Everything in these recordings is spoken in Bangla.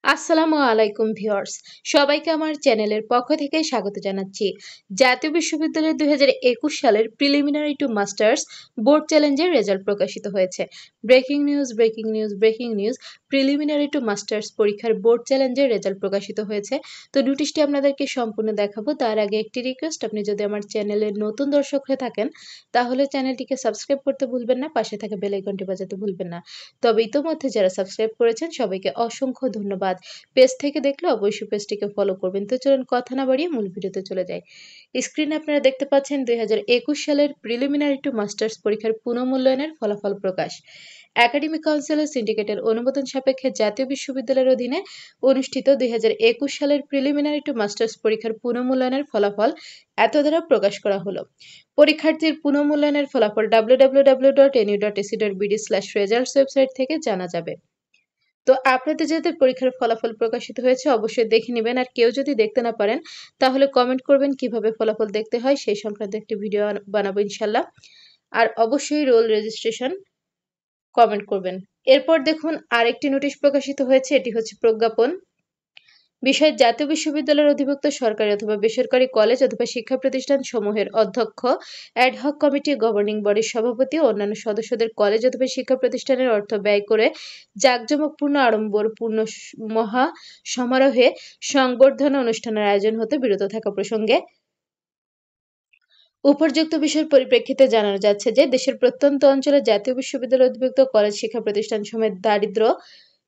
আসসালামু আলাইকুম ভিউয়ার্স, সবাইকে আমার চ্যানেলের পক্ষ থেকে স্বাগত জানাচ্ছি। জাতীয় বিশ্ববিদ্যালয়ের 2021 সালের প্রিলিমিনারি টু মাস্টার্স বোর্ড চ্যালেঞ্জের রেজাল্ট প্রকাশিত হয়েছে। Breaking news breaking news breaking news preliminary to masters পরীক্ষার বোর্ড চ্যালেঞ্জের রেজাল্ট প্রকাশিত হয়েছে। তো নোটিশটি আপনাদেরকে সম্পূর্ণ দেখাবো। তার আগে একটি রিকোয়েস্ট, আপনি যদি আমার চ্যানেলের নতুন দর্শক হয়ে থাকেন তাহলে চ্যানেলটিকে সাবস্ক্রাইব করতে ভুলবেন না, পাশে থাকা বেল আইকনটি বাজাতে ভুলবেন না। তবে ইতোমধ্যে যারা সাবস্ক্রাইব করেছেন সবাইকে অসংখ্য ধন্যবাদ। পেজ থেকে দেখলে অবশ্যই পেজটিকে ফলো করবেন। তো চলুন কথা না বাড়িয়ে মূল ভিডিওতে চলে যাই। স্ক্রিনে আপনারা দেখতে পাচ্ছেন 2021 সালের প্রিলিমিনারি টু মাস্টার্স পরীক্ষার পুনঃমূল্যায়নের ফলাফল প্রকাশ। একাডেমিক কাউন্সিল ও সিন্ডিকেটের অনুমোদন সাপেক্ষে জাতীয় বিশ্ববিদ্যালয়ের অধীনে অনুষ্ঠিত 2021 সালের প্রিলিমিনারি টু মাস্টার্স পরীক্ষার পুনঃমূল্যায়নের ফলাফল এত দ্বারা প্রকাশ করা হলো। পরীক্ষার্থীর পুনঃমূল্যায়নের ফলাফল www.nu.ac.bd/results ওয়েবসাইট থেকে জানা যাবে। তো আপনাদের যাদের পরীক্ষার ফলাফল প্রকাশিত হয়েছে অবশ্যই দেখে নেবেন। আর কেউ যদি দেখতে না পারেন তাহলে কমেন্ট করবেন কিভাবে ফলাফল দেখতে হয়, সেই সংক্রান্ত একটি ভিডিও বানাবো ইনশাল্লাহ। আর অবশ্যই রোল রেজিস্ট্রেশন কমেন্ট করবেন। এরপর দেখুন আরেকটি নোটিশ প্রকাশিত হয়েছে, এটি হচ্ছে প্রজ্ঞাপন। বিষয়, জাতীয় বিশ্ববিদ্যালয়ের অধিভুক্ত সরকারি অথবা বেসরকারি কলেজ অথবা শিক্ষা প্রতিষ্ঠান সমূহের অধ্যক্ষ, অ্যাডহক কমিটি, গভর্নিং বডির সভাপতি ও অন্যান্য সদস্যদের কলেজ অথবা শিক্ষা প্রতিষ্ঠানের অর্থ ব্যয় করে জাঁকজমকপূর্ণ আড়ম্বরপূর্ণ মহা সমারোহে সংবর্ধনা অনুষ্ঠানের আয়োজন হতে বিরত থাকা প্রসঙ্গে উপর্যুক্ত বিষয়ের পরিপ্রেক্ষিতে জানানো যাচ্ছে যে দেশের প্রত্যন্ত অঞ্চলে জাতীয় বিশ্ববিদ্যালয় অধিভুক্ত কলেজ শিক্ষা প্রতিষ্ঠান সমেত দারিদ্র,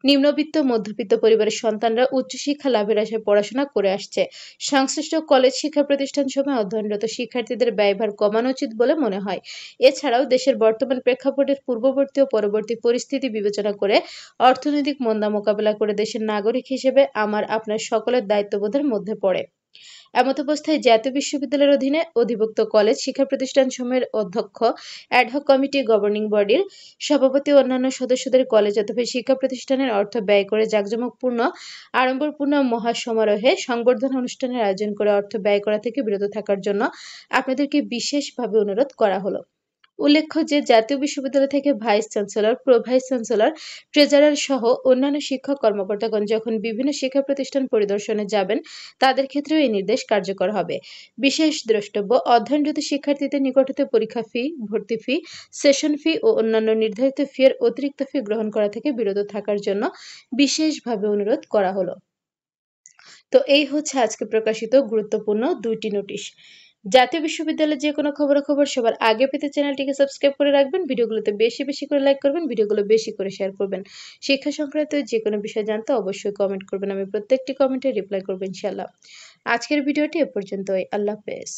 নিম্নবিত্ত, মধ্যবিত্ত পরিবারের সন্তানরা উচ্চশিক্ষা লাভের আশায় পড়াশোনা করে আসছে। সংশ্লিষ্ট কলেজ শিক্ষা প্রতিষ্ঠান সময় অধ্যয়নরত শিক্ষার্থীদের ব্যয়ভার কমানো উচিত বলে মনে হয়। এছাড়াও দেশের বর্তমান প্রেক্ষাপটের পূর্ববর্তী ও পরবর্তী পরিস্থিতি বিবেচনা করে অর্থনৈতিক মন্দা মোকাবেলা করে দেশের নাগরিক হিসেবে আমার আপনার সকলের দায়িত্ববোধের মধ্যে পড়ে। এমতাবস্থায় জাতীয় বিশ্ববিদ্যালয়ের অধীনে অধিভুক্ত কলেজ শিক্ষা প্রতিষ্ঠান সমূহের অধ্যক্ষ, অ্যাডহক কমিটি, গভর্নিং বডির সভাপতি ও অন্যান্য সদস্যদের কলেজ অথবা শিক্ষা প্রতিষ্ঠানের অর্থ ব্যয় করে জাঁকজমকপূর্ণ আড়ম্বরপূর্ণ মহাসমারোহে সংবর্ধনা অনুষ্ঠানের আয়োজন করে অর্থ ব্যয় করা থেকে বিরত থাকার জন্য আপনাদেরকে বিশেষভাবে অনুরোধ করা হলো। উল্লেখ্য যে জাতীয় বিশ্ববিদ্যালয় থেকে vice chancellor, pro vice chancellor, treasurer সহ অন্যান্য শিক্ষক কর্মকর্তাগণ যখন বিভিন্ন শিক্ষা প্রতিষ্ঠান পরিদর্শনে যাবেন তাদের ক্ষেত্রেও এই নির্দেশ কার্যকর হবে। বিশেষ দ্রষ্টব্য, অধ্যয়নরত শিক্ষার্থীদের নিকট হতে পরীক্ষা ফি, ভর্তি ফি, সেশন ফি ও অন্যান্য নির্ধারিত ফি এর অতিরিক্ত ফি গ্রহণ করা থেকে বিরত থাকার জন্য বিশেষভাবে অনুরোধ করা হলো। তো এই হচ্ছে আজকে প্রকাশিত গুরুত্বপূর্ণ দুইটি নোটিশ। জাতীয় বিশ্ববিদ্যালয়ের যে কোনো খবরাখবর সবার আগে পেতে চ্যানেলটিকে সাবস্ক্রাইব করে রাখবেন, ভিডিওগুলোতে বেশি বেশি করে লাইক করবেন, ভিডিওগুলো বেশি করে শেয়ার করবেন। শিক্ষা সংক্রান্ত যে কোনো বিষয় জানতে অবশ্যই কমেন্ট করবেন, আমি প্রত্যেকটি কমেন্টে রিপ্লাই করবো ইনশাল্লাহ। আজকের ভিডিওটি এ পর্যন্তই। আল্লাহ হাফেজ।